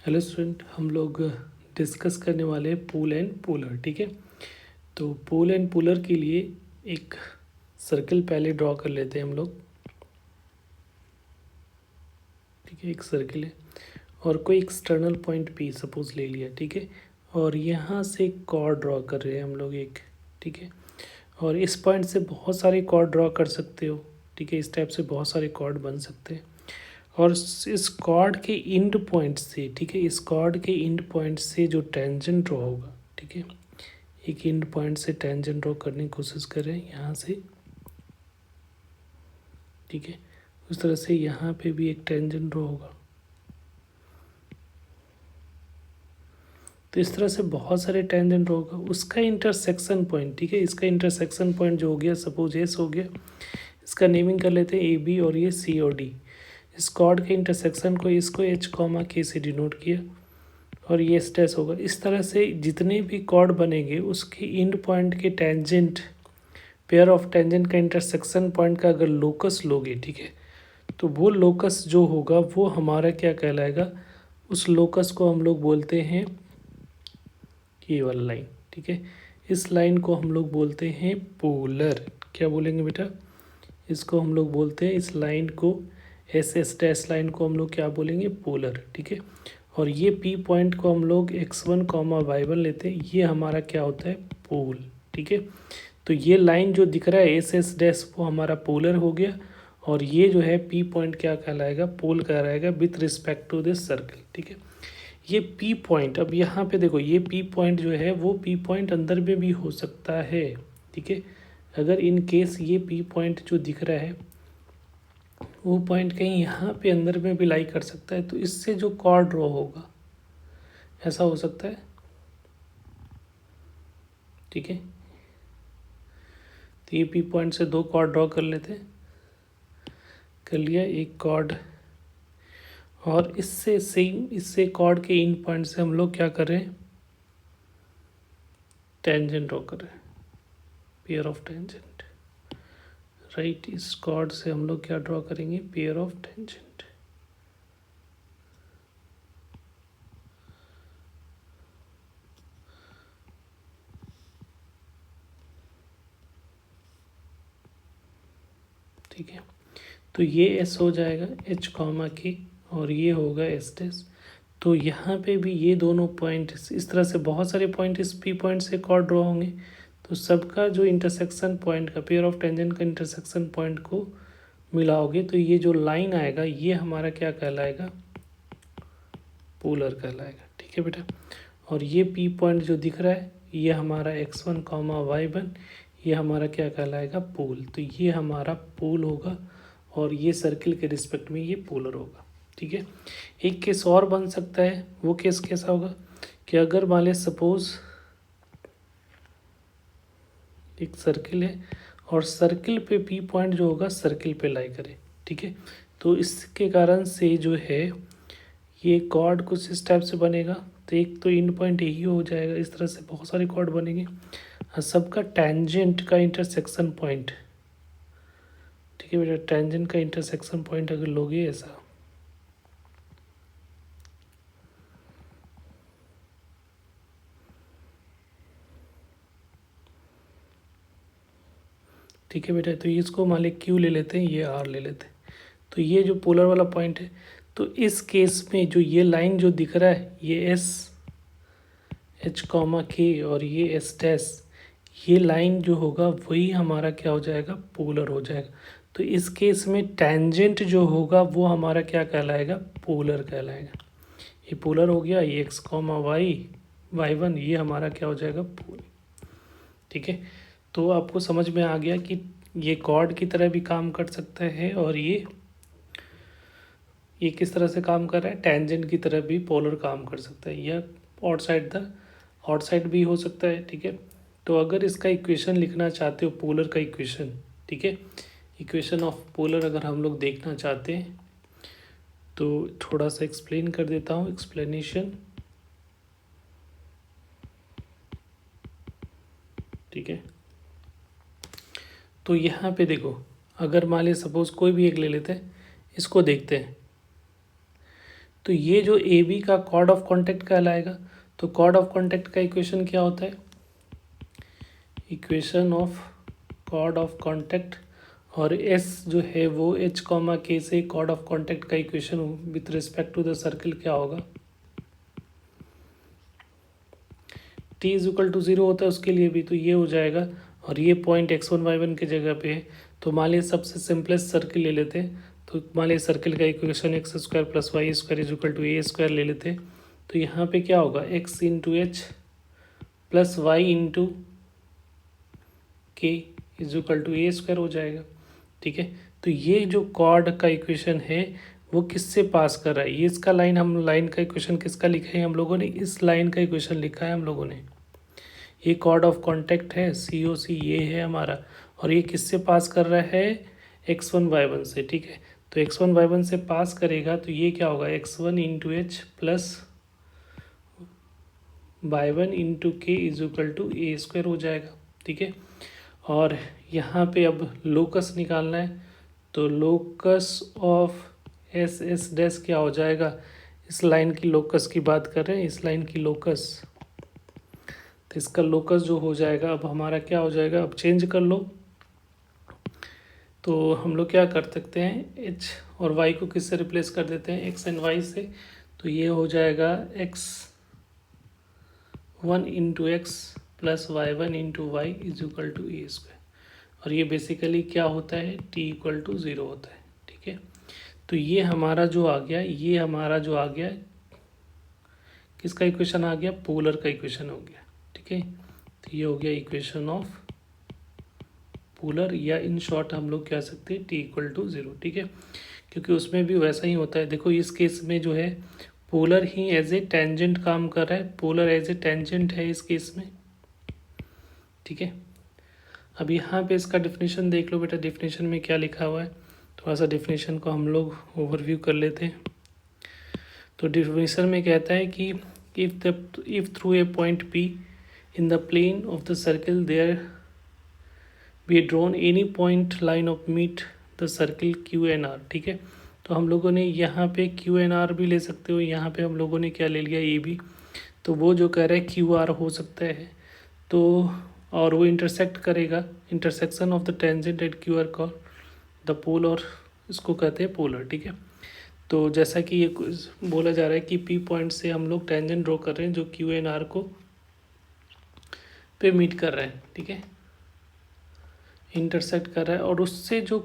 Hello student, हम लोग discuss करने वाले हैं पूल एंड पूलर। ठीक है, तो पूल एंड पूलर के लिए एक सर्कल पहले ड्रॉ कर लेते हैं हम लोग। ठीक है, एक सर्कल है और कोई एक्सटर्नल पॉइंट पी सपोज ले लिया। ठीक है, और यहाँ से एक कॉर्ड ड्रॉ कर रहे हैं हम लोग एक। ठीक है, और इस पॉइंट से बहुत सारे कॉर्ड ड्रॉ कर सकते हो। ठीक है, इस टाइप से बहुत सारे कॉर्ड बन सकते हैं। और इस कॉर्ड के इंड पॉइंट से, ठीक है, इस कॉर्ड के इंड पॉइंट से जो टेंजेंट ड्रॉ होगा, ठीक है, एक इंड पॉइंट से टेंजेंट ड्रॉ करने की कोशिश करें यहाँ से। ठीक है, उस तरह से यहाँ पे भी एक टेंजेंट ड्रॉ होगा। तो इस तरह से बहुत सारे टेंजेंट ड्रॉ होगा। उसका इंटरसेक्शन पॉइंट, ठीक है, इसका इंटरसेक्शन पॉइंट जो हो गया, सपोज एस हो गया, इसका नेमिंग कर लेते हैं ए बी और ये सी और डी। इस कॉर्ड के इंटरसेक्शन को, इसको एच कॉमा के से डिनोट किया और ये स्ट्रेस होगा। इस तरह से जितने भी कॉर्ड बनेंगे उसके इंड पॉइंट के टेंजेंट, पेयर ऑफ टेंजेंट का इंटरसेक्शन पॉइंट का अगर लोकस लोगे, ठीक है, तो वो लोकस जो होगा वो हमारा क्या कहलाएगा, उस लोकस को हम लोग बोलते हैं ये वाला लाइन। ठीक है, इस लाइन को हम लोग बोलते हैं पोलर। क्या बोलेंगे बेटा, इसको हम लोग बोलते हैं, इस लाइन को, एस एस डैश लाइन को हम लोग क्या बोलेंगे, पोलर। ठीक है, और ये पी पॉइंट को हम लोग x1 कॉमा y1 लेते हैं, ये हमारा क्या होता है, पोल। ठीक है, तो ये लाइन जो दिख रहा है एस एस डैश वो हमारा पोलर हो गया, और ये जो है पी पॉइंट क्या कहलाएगा, पोल कहलाएगा with respect to this circle. ठीक है, ये पी पॉइंट, अब यहाँ पे देखो, ये पी पॉइंट जो है वो पी पॉइंट अंदर में भी हो सकता है। ठीक है, अगर इन केस ये पी पॉइंट जो दिख रहा है वो पॉइंट कहीं यहाँ पे अंदर में भी लाई कर सकता है, तो इससे जो कॉर्ड ड्रॉ होगा ऐसा हो सकता है। ठीक है, तो ये पी पॉइंट से दो कॉर्ड ड्रॉ कर लेते हैं, कर लिया एक कॉर्ड, और इससे सेम, इससे कॉर्ड के इन पॉइंट से हम लोग क्या कर रहे हैं, टेंजेंट ड्रॉ कर रहे हैं, पेयर ऑफ टेंजेंट। राइट, इस कॉर्ड से हम लोग क्या ड्रॉ करेंगे, पेयर ऑफ टेंजेंट। ठीक है, तो ये एस हो जाएगा एच कॉमा के, और ये होगा एस डैश। तो यहाँ पे भी ये दोनों पॉइंट, इस तरह से बहुत सारे पॉइंट इस पी पॉइंट से कॉर्ड ड्रॉ होंगे, तो सबका जो इंटरसेक्शन पॉइंट का, पेयर ऑफ टेंजेंट का इंटरसेक्शन पॉइंट को मिलाओगे तो ये जो लाइन आएगा ये हमारा क्या कहलाएगा, पोलर कहलाएगा। ठीक है बेटा, और ये पी पॉइंट जो दिख रहा है ये हमारा x1 कॉमा y1, ये हमारा क्या कहलाएगा, पोल। तो ये हमारा पोल होगा और ये सर्किल के रिस्पेक्ट में ये पोलर होगा। ठीक है, एक केस और बन सकता है, वो केस कैसा होगा कि अगर मान ले सपोज एक सर्किल है और सर्किल पे पी पॉइंट जो होगा सर्किल पे लाई करे। ठीक है, तो इसके कारण से जो है ये कॉर्ड कुछ इस टाइप से बनेगा। तो एक तो इंड पॉइंट यही हो जाएगा, इस तरह से बहुत सारे कॉर्ड बनेंगे और सबका टेंजेंट का इंटरसेक्शन पॉइंट। ठीक है बेटा, टेंजेंट का इंटरसेक्शन पॉइंट अगर लोगे ऐसा, ठीक है बेटा, तो इसको मान ली क्यू ले लेते हैं, ये आर ले लेते हैं। तो ये जो पोलर वाला पॉइंट है, तो इस केस में जो ये लाइन जो दिख रहा है ये एस एच कॉमा के और ये एस डैश, ये लाइन जो होगा वही हमारा क्या हो जाएगा, पोलर हो जाएगा। तो इस केस में टेंजेंट जो होगा वो हमारा क्या कहलाएगा, पोलर कहलाएगा। ये पोलर हो गया, ये एक्स कॉमा वाई y1, ये हमारा क्या हो जाएगा, पोल। ठीक है, तो आपको समझ में आ गया कि ये कॉर्ड की तरह भी काम कर सकता है और ये किस तरह से काम कर रहा है, टेंजेंट की तरह भी पोलर काम कर सकता है, या आउटसाइड भी हो सकता है। ठीक है, तो अगर इसका इक्वेशन लिखना चाहते हो, पोलर का इक्वेशन, ठीक है, इक्वेशन ऑफ पोलर अगर हम लोग देखना चाहते हैं तो थोड़ा सा एक्सप्लेन कर देता हूँ, एक्सप्लेनेशन। ठीक है, तो यहाँ पे देखो, अगर मान ली सपोज कोई भी एक ले लेते हैं, इसको देखते हैं। तो ये जो ए बी का कॉर्ड ऑफ कॉन्टैक्ट कहलाएगा। तो कॉर्ड ऑफ कॉन्टैक्ट का इक्वेशन क्या होता है, equation of chord of contact, और एस जो है वो एच कॉमा के से कॉर्ड ऑफ कॉन्टैक्ट का equation with respect to the circle क्या होगा, टी इज इक्वल टू 0 होता है उसके लिए भी, तो ये हो जाएगा। और ये पॉइंट x1 y1 की जगह पे है, तो मान लीजिए सबसे सिंपलेस्ट सर्किल ले लेते हैं। तो मान लीजिए सर्किल का equation x square plus Y square is equal to A square ले लेते हैं। तो यहाँ पे क्या होगा, X into H plus Y into K is equal to A square हो जाएगा। ठीक है, तो ये जो कॉर्ड का इक्वेशन है वो किससे पास कर रहा है, ये इसका लाइन, हम लाइन का इक्वेशन किसका लिखा है हम लोगों ने, इस लाइन का इक्वेशन लिखा है हम लोगों ने। ये कॉर्ड ऑफ कॉन्टैक्ट है सी ओ सी, ये है हमारा, और ये किससे पास कर रहा है, x1 y1 से। ठीक है, तो x1 y1 से पास करेगा तो ये क्या होगा, x1 into H plus y1 into K is equal to A square हो जाएगा। ठीक है, और यहाँ पे अब लोकस निकालना है, तो locus of S S dash क्या हो जाएगा, इस लाइन की लोकस की बात कर रहे हैं, इस लाइन की लोकस, तो इसका लोकस जो हो जाएगा अब हमारा क्या हो जाएगा, अब चेंज कर लो। तो हम लोग क्या कर सकते हैं, एच और वाई को किससे रिप्लेस कर देते हैं, एक्स एंड वाई से। तो ये हो जाएगा x1 into x plus y1 into y is equal to A square, और ये बेसिकली क्या होता है, t इक्वल टू 0 होता है। ठीक है, तो ये हमारा जो आ गया, ये हमारा जो आ गया किसका इक्वेशन आ गया, पोलर का इक्वेशन हो गया। ठीक है, तो ये हो गया इक्वेशन ऑफ पोलर, या इन शॉर्ट हम लोग कह सकते हैं टी इक्वल टू 0। ठीक है, क्योंकि उसमें भी वैसा ही होता है। देखो इस केस में जो है पोलर ही एज ए टेंजेंट काम कर रहा है, पोलर एज ए टेंजेंट है इस केस में। ठीक है, अब यहाँ पे इसका डेफिनेशन देख लो बेटा, डेफिनेशन में क्या लिखा हुआ है, थोड़ा सा डेफिनेशन को हम लोग ओवरव्यू कर लेते हैं। तो डेफिनेशन में कहता है कि if through a point P in the plane of the circle there be drawn any point line of meet the circle Q and R. ठीक है, तो हम लोगों ने यहाँ पे क्यू एन आर भी ले सकते हो, यहाँ पे हम लोगों ने क्या ले लिया, ए बी। तो वो जो कह रहा है क्यू आर हो सकता है, तो और वो इंटरसेक्ट करेगा, intersection of the tangent at Q R call the pole, और इसको कहते हैं पोलर। ठीक है, तो जैसा कि ये बोला जा रहा है कि पी पॉइंट से हम लोग टेंजेंट ड्रॉ कर रहे हैं जो क्यू एन आर को पे मीट कर रहे हैं। ठीक है, इंटरसेक्ट कर रहा है, और उससे जो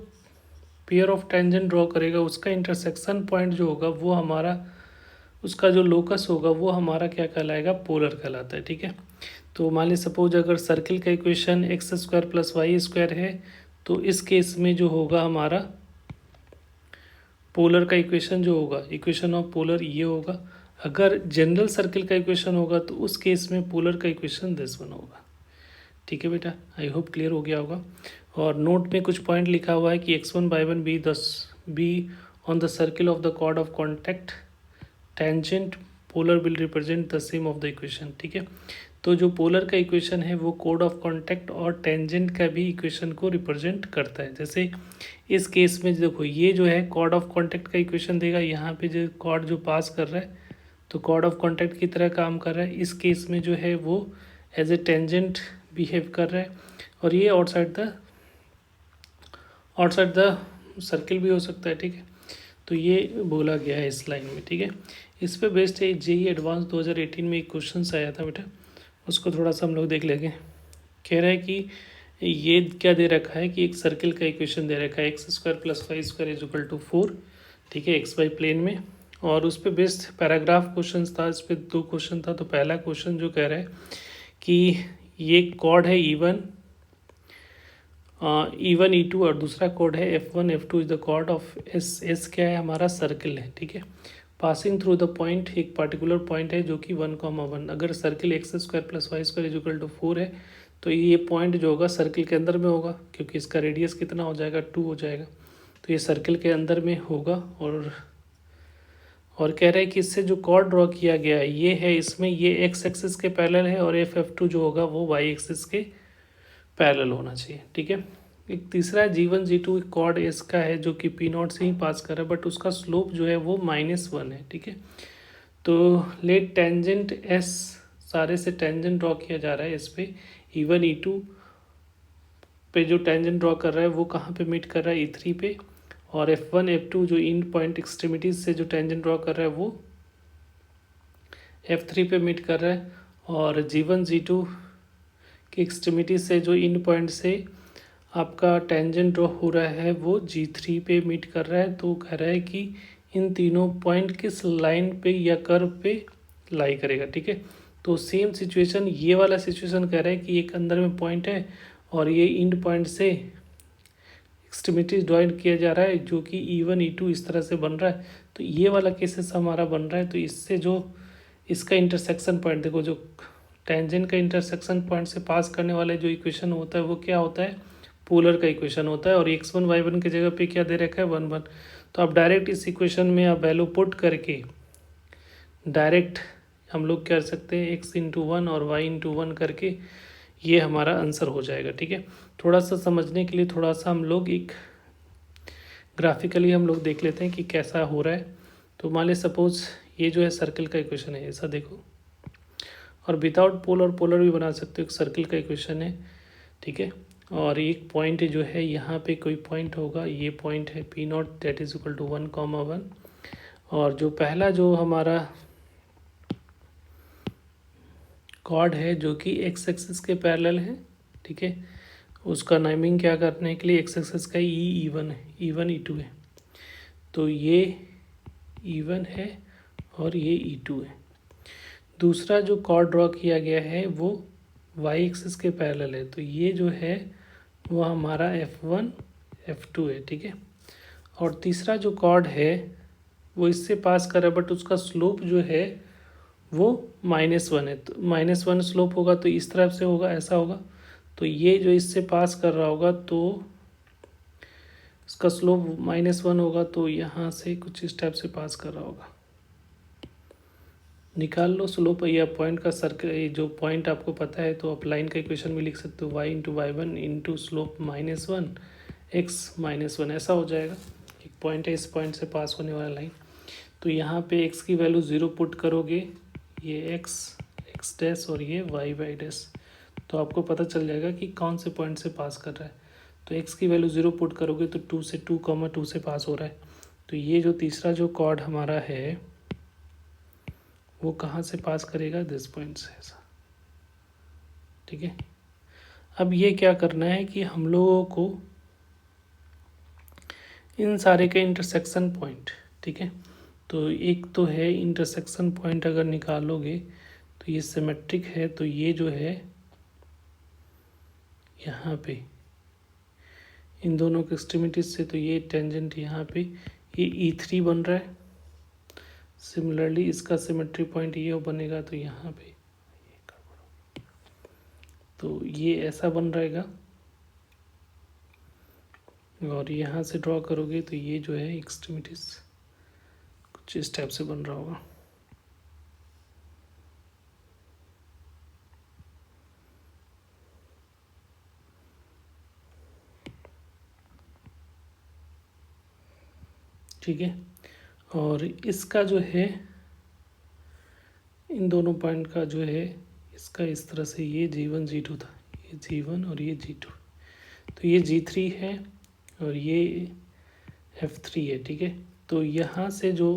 पेयर ऑफ टेंजेंट ड्रॉ करेगा उसका इंटरसेक्शन पॉइंट जो होगा वो हमारा, उसका जो लोकस होगा वो हमारा क्या कहलाएगा, पोलर कहलाता है। ठीक है, तो मान लीजिए सपोज अगर सर्किल का equation x square plus Y square है, तो इस केस में जो होगा हमारा पोलर का इक्वेशन जो होगा, इक्वेशन ऑफ पोलर ये होगा। अगर जनरल सर्किल का इक्वेशन होगा तो उस केस में पोलर का इक्वेशन दिस वन होगा। ठीक है बेटा, आई होप क्लियर हो गया होगा। और नोट में कुछ पॉइंट लिखा हुआ है कि x1 be on the circle of the chord of contact tangent polar will represent the same of the equation. ठीक है, तो जो पोलर का इक्वेशन है वो कोड ऑफ कॉन्टैक्ट और टेंजेंट का भी इक्वेशन को रिप्रेजेंट करता है। जैसे इस केस में देखो ये जो है कॉर्ड ऑफ कॉन्टैक्ट का इक्वेशन देगा, यहाँ पे जो कॉर्ड जो पास कर रहा है तो कॉर्ड ऑफ कॉन्टैक्ट की तरह काम कर रहा है। इस केस में जो है वो एज ए टेंजेंट बिहेव कर रहा है, और ये आउटसाइड द सर्किल भी हो सकता है। ठीक है, तो ये बोला गया है इस लाइन में। ठीक है, इस पे बेस्ड है जेई एडवांस 2018 में एक क्वेश्चन आया था बेटा, उसको थोड़ा सा हम लोग देख लेंगे। कह रहा है कि ये क्या दे रखा है कि एक सर्किल का इक्वेशन दे रखा है x square plus Y square is equal to 4। ठीक है, एक्स वाई प्लेन में, और उस पर बेस्ड पैराग्राफ क्वेश्चन था, इस पर 2 क्वेश्चन था। तो पहला क्वेश्चन जो कह रहा है कि ये कॉर्ड है E1 E2, और दूसरा कॉर्ड है F1 F2 is the chord of S क्या है हमारा, सर्किल है। ठीक है, पासिंग थ्रू द पॉइंट, एक पर्टिकुलर पॉइंट है जो कि 1,1। अगर circle x square plus Y square is equal to 4 है तो ये पॉइंट जो होगा सर्किल के अंदर में होगा, क्योंकि इसका रेडियस कितना हो जाएगा, 2 हो जाएगा। तो ये सर्किल के अंदर में होगा, और कह रहा है कि इससे जो कॉर्ड ड्रॉ किया गया है ये है, इसमें ये एक्स एक्सिस के पैरेलल है, और F2 जो होगा वो वाई एक्सिस के पैरेलल होना चाहिए। ठीक है, एक तीसरा है G1 G2 कॉर्ड एस का है जो कि P0 से ही पास कर रहा है, बट उसका स्लोप जो है वो -1 है, ठीक है। तो लेट टेंजेंट एस, सारे से टेंजेंट ड्रॉ किया जा रहा है इस पे। E1 E2 पे जो टेंजेंट ड्रॉ कर रहा है वो कहाँ पे मीट कर रहा है, E3 पे। और F1 F2 जो इन पॉइंट एक्सट्रीमिटीज से जो टेंजेंट ड्रॉ कर रहा है वो F3 पे मीट कर रहा है। और G1 G2 की एक्सट्रीमिटी से जो इन पॉइंट से आपका टेंजेंट ड्रॉ हो रहा है वो G3 पे मीट कर रहा है। तो कह रहा है कि इन तीनों पॉइंट किस लाइन पे या कर्व पे लाई करेगा, ठीक है। तो सेम सिचुएशन, ये वाला सिचुएशन कह रहा है कि एक अंदर में पॉइंट है और ये इंड पॉइंट से एक्सट्रीमिटीज ज्वाइन किया जा रहा है जो कि E1 E2 इस तरह से बन रहा है। तो ये वाला केसेस हमारा बन रहा है। तो इससे जो इसका इंटरसेक्शन पॉइंट देखो, जो टेंजेंट का इंटरसेक्शन पॉइंट से पास करने वाले जो इक्वेशन होता है वो क्या होता है, पोलर का इक्वेशन होता है। और x1 y1 की जगह पे क्या दे रखा है, 1 1। तो आप डायरेक्ट इस इक्वेशन में आप वैल्यू पुट करके डायरेक्ट हम लोग कर सकते हैं x×1 और y×1 करके, ये हमारा आंसर हो जाएगा, ठीक है। थोड़ा सा समझने के लिए थोड़ा सा हम लोग एक ग्राफिकली हम लोग देख लेते हैं कि कैसा हो रहा है। तो मान लीजिए सपोज ये जो है सर्कल का इक्वेशन है, ऐसा देखो, और विदाउट पोल और पोलर भी बना सकते हो, एक सर्कल का इक्वेशन है, ठीक है। और एक पॉइंट जो है यहाँ पे कोई पॉइंट होगा, ये पॉइंट है P0 that is equal to 1, 1। और जो पहला जो हमारा कॉर्ड है जो कि एक्स एक्सिस के पैरेलल है, ठीक है, उसका नेमिंग क्या करने के लिए, एक्स एक्सिस का E1 है, E1 E2 है। तो ये E1 है और ये E2 है। दूसरा जो कॉर्ड ड्रॉ किया गया है वो वाई एक्सिस के पैरेलल है, तो ये जो है वो हमारा F1 F2 है, ठीक है। और तीसरा जो कॉर्ड है वो इससे पास कर रहा है, बट उसका स्लोप जो है वो -1 है। तो -1 स्लोप होगा तो इस तरफ से होगा, ऐसा होगा। तो ये जो इससे पास कर रहा होगा तो इसका स्लोप -1 होगा, तो यहाँ से कुछ इस टाइप से पास कर रहा होगा। निकाल लो स्लोप या पॉइंट का सर्कल, जो पॉइंट आपको पता है तो आप लाइन का इक्वेशन भी लिख सकते हो, y×y1 इंटू स्लोप -1 x-1, ऐसा हो जाएगा। एक पॉइंट है, इस पॉइंट से पास होने वाला लाइन। तो यहाँ पे x की वैल्यू 0 पुट करोगे, ये x डैश और ये y डैश, तो आपको पता चल जाएगा कि कौन से पॉइंट से पास कर रहा है। तो x की वैल्यू 0 पुट करोगे तो 2 से 2, 2 से पास हो रहा है। तो ये जो तीसरा जो कॉर्ड हमारा है वो कहाँ से पास करेगा, दिस पॉइंट से, ऐसा, ठीक है। अब ये क्या करना है कि हम लोगों को इन सारे के इंटरसेक्शन पॉइंट, ठीक है। तो एक तो है इंटरसेक्शन पॉइंट, अगर निकालोगे तो ये सिमेट्रिक है, तो ये जो है यहाँ पे इन दोनों के एक्सट्रीमिटीज से, तो ये टेंजेंट यहाँ पे ये E3 बन रहा है। सिमिलरली इसका सिमेट्री पॉइंट ये बनेगा, तो यहाँ पे तो ये ऐसा बन रहेगा। और यहाँ से ड्रॉ करोगे तो ये जो है एक्सट्रीमिटीज कुछ इस टाइप से बन रहा होगा। ठीक है। और इसका जो है इन दोनों पॉइंट का जो है इसका इस तरह से, ये G1 G2 था, ये G1 और ये G2, तो ये G3 है और ये F3 है, ठीक है। तो यहाँ से जो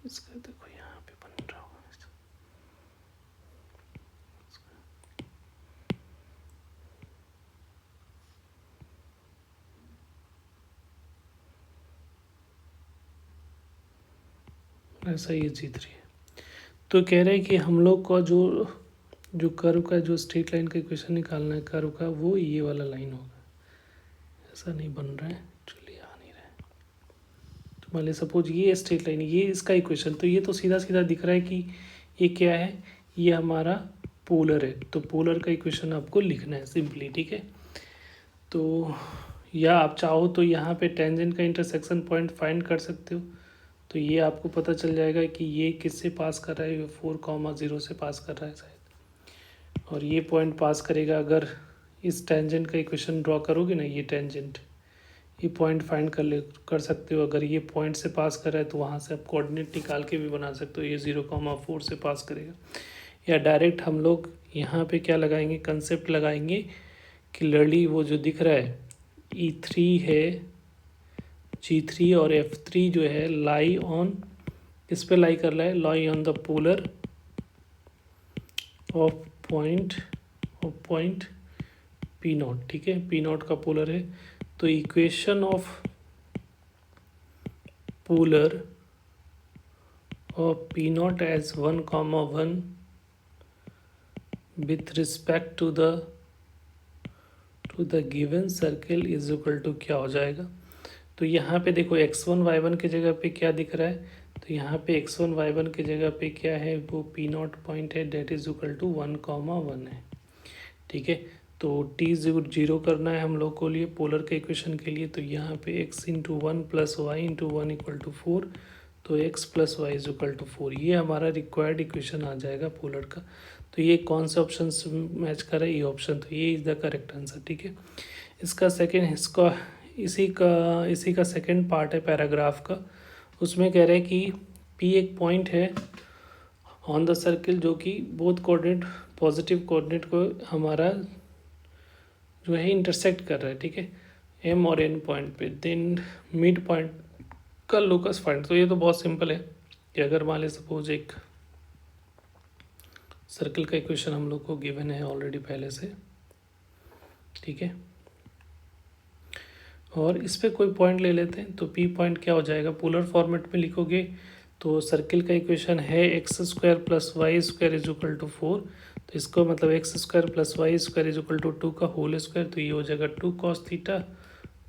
इसका देखो यहाँ पे बन रहा होगा, ऐसा ये G3 है। तो कह रहे हैं कि हम लोग का जो कर्व का जो स्ट्रेट लाइन का इक्वेशन निकालना है कर्व का, वो ये वाला लाइन होगा। ऐसा नहीं बन रहा है, एक्चुअली आ नहीं रहा है। तो मान लीजिए सपोज ये स्ट्रेट लाइन, ये इसका इक्वेशन, तो ये तो सीधा सीधा दिख रहा है कि ये क्या है, ये हमारा पोलर है। तो पोलर का इक्वेशन आपको लिखना है सिंपली, ठीक है। तो या आप चाहो तो यहाँ पे टेंजेंट का इंटरसेक्शन पॉइंट फाइंड कर सकते हो। तो ये आपको पता चल जाएगा कि ये किससे पास कर रहा है, 4, 0 से पास कर रहा है शायद। और ये पॉइंट पास करेगा अगर इस टेंजेंट का इक्वेशन ड्रॉ करोगे ना, ये टेंजेंट, ये पॉइंट फाइंड कर सकते हो। अगर ये पॉइंट से पास कर रहा है तो वहाँ से आप कोऑर्डिनेट निकाल के भी बना सकते हो, ये 0,4 से पास करेगा। या डायरेक्ट हम लोग यहाँ पे क्या लगाएंगे, कंसेप्ट लगाएंगे कि लर्ली वो जो दिख रहा है E3 है, G3 और F3 जो है लाई ऑन, किस पे लाई कर रहा है, lie on the polar of point P not, ठीक है, P नॉट का पोलर है। तो equation of polar of P naught as 1,1 with respect to the given circle is equal to क्या हो जाएगा। तो यहाँ पे देखो x1 y1 की जगह पे क्या दिख रहा है, तो यहाँ पे x1 y1 की जगह पे क्या है, वो P नॉट पॉइंट है, डेट इज इक्वल टू 1,1 है, ठीक है। तो t जीरो करना है हम लोग को लिए पोलर के इक्वेशन के लिए, तो यहाँ पे x into 1 plus Y into 1 equal to 4, तो x plus y is equal to 4, ये हमारा रिक्वायर्ड इक्वेशन आ जाएगा पोलर का। तो ये कौन से ऑप्शन से मैच कर रहा है, ये ऑप्शन, तो ये इज द करेक्ट आंसर, ठीक है। इसका सेकेंड, इसका इसी का सेकेंड पार्ट है पैराग्राफ का, उसमें कह रहे हैं कि P एक पॉइंट है ऑन द सर्किल जो कि बोथ कोऑर्डिनेट, पॉजिटिव कोऑर्डिनेट को हमारा जो है इंटरसेक्ट कर रहा है, ठीक है, M और N पॉइंट पे। देन मिड पॉइंट का लोकस फाइंड। तो ये तो बहुत सिंपल है कि अगर मान ले सपोज एक सर्कल का इक्वेशन हम लोग को गिवन है ऑलरेडी पहले से, ठीक है, और इस पे कोई पॉइंट ले लेते हैं, तो P पॉइंट क्या हो जाएगा, पोलर फॉर्मेट में लिखोगे तो सर्किल का इक्वेशन है x² plus Y square is equal to 4, तो इसको मतलब x² plus Y square is equal to 2 का होल स्क्वायर, तो ये हो जाएगा 2 cos थीटा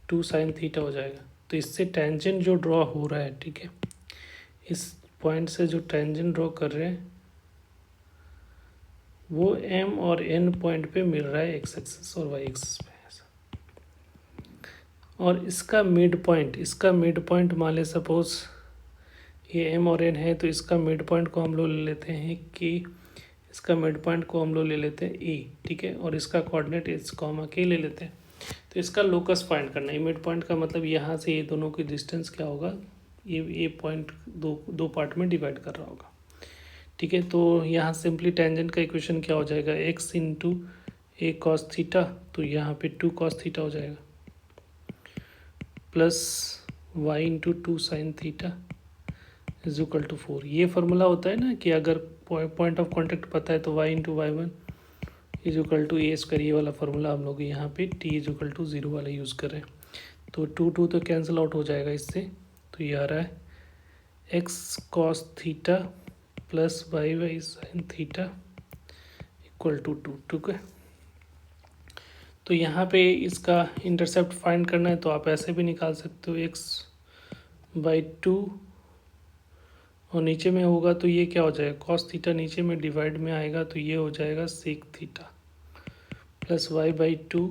2 sin थीटा हो जाएगा। तो इससे टेंजेंट जो ड्रॉ हो रहा है, ठीक है, इस पॉइंट से जो टेंजेंट ड्रॉ कर रहे हैं वो M और N पॉइंट पे मिल रहा है एक्स एक्सिस और वाई एक्सिस पे ऐसा। और इसका मिड पॉइंट मान ले सपोज ये M और N है, तो इसका मिड पॉइंट को हम लोग ले लेते हैं कि इसका मिड पॉइंट को हम लोग ले लेते हैं A, ठीक है, और इसका कोऑर्डिनेट इस कॉमा के ले लेते हैं। तो इसका लोकस फाइंड करना है। मिड पॉइंट का मतलब यहाँ से ये दोनों की डिस्टेंस क्या होगा, ये पॉइंट दो पार्ट में डिवाइड कर रहा होगा, ठीक है। तो यहाँ सिंपली टेंजेंट का इक्वेशन क्या हो जाएगा, x into a cos theta, तो यहाँ पे 2 cos थीटा हो जाएगा, plus y into 2 sin theta is equal to 4। ये फार्मूला होता है ना कि अगर पॉइंट ऑफ कॉन्टेक्ट पता है तो y into y one is equal to A square, ये वाला फार्मूला हम लोग यहाँ पे t इज इक्वल टू 0 वाला यूज़ कर रहे हैं। तो 2 तो कैंसिल आउट हो जाएगा इससे, तो ये आ रहा है x cos theta plus y sine theta equal to 2, ठीक है। तो यहाँ पे इसका इंटरसेप्ट फाइंड करना है, तो आप ऐसे भी निकाल सकते हो x/2, और नीचे में होगा तो ये क्या हो जाएगा, कॉस थीटा नीचे में डिवाइड में आएगा, तो ये हो जाएगा sec theta plus y/2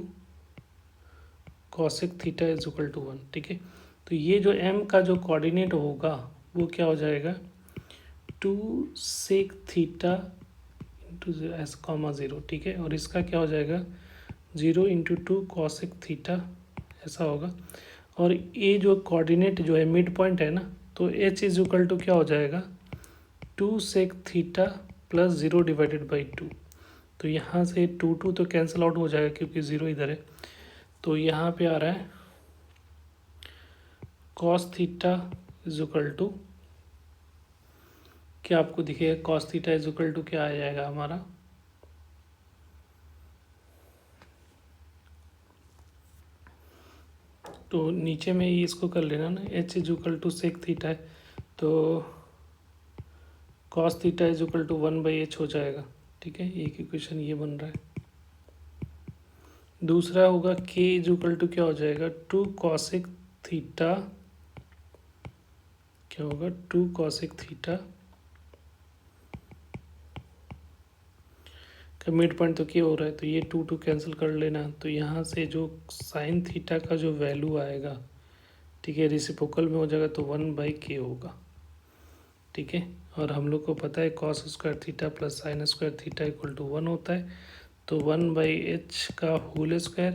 cosec theta is equal to 1, ठीक है। तो ये जो m का जो कोऑर्डिनेट होगा वो क्या हो जाएगा, 2 sec theta into S comma 0, ठीक है, और इसका क्या हो जाएगा 0 इंटू 2 कॉसेक थीटा ऐसा होगा। और ये जो कोऑर्डिनेट जो है मिड पॉइंट है ना, तो h इज इक्वल टू क्या हो जाएगा 2 sec theta plus 0 divided by 2। तो यहाँ से 2 तो कैंसिल आउट हो जाएगा क्योंकि 0 इधर है, तो यहाँ पे आ रहा है cos theta is equal to क्या आपको दिखेगा, cos theta is equal to क्या आ जाएगा हमारा, तो नीचे में ही इसको कर लेना ना, h is equal to sec theta है, तो cos theta is equal to 1/h हो जाएगा, ठीक है। एक इक्वेशन ये बन रहा है। दूसरा होगा k इज इक्वल टू क्या हो जाएगा 2 कॉसेक थीटा, क्या होगा 2 कॉसेक थीटा का मिड पॉइंट तो क्या हो रहा है, तो ये 2 कैंसिल कर लेना, तो यहाँ से जो साइन थीटा का जो वैल्यू आएगा, ठीक है, रेसिप्रोकल में हो जाएगा तो 1/k होगा, ठीक है। और हम लोग को पता है cos square theta plus sine square theta equal to 1 होता है, तो 1/h का होल स्क्वायर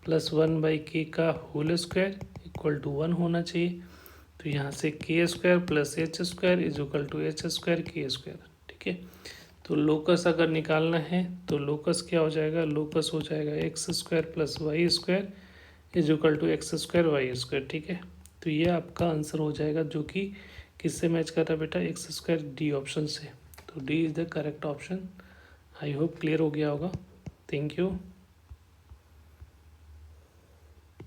प्लस 1/k का होल स्क्वायर इक्वल टू 1 होना चाहिए। तो यहाँ से k square plus H square is equal to H square K square. ठीक है, तो लोकस अगर निकालना है तो लोकस क्या हो जाएगा, लोकस हो जाएगा x square plus Y square is equal to x square y square. ठीक है, तो ये आपका आंसर हो जाएगा, जो कि किससे मैच कर रहा है बेटा, एक्स स्क्वायर, डी ऑप्शन से। तो D is the correct option. I hope clear हो गया होगा। Thank you.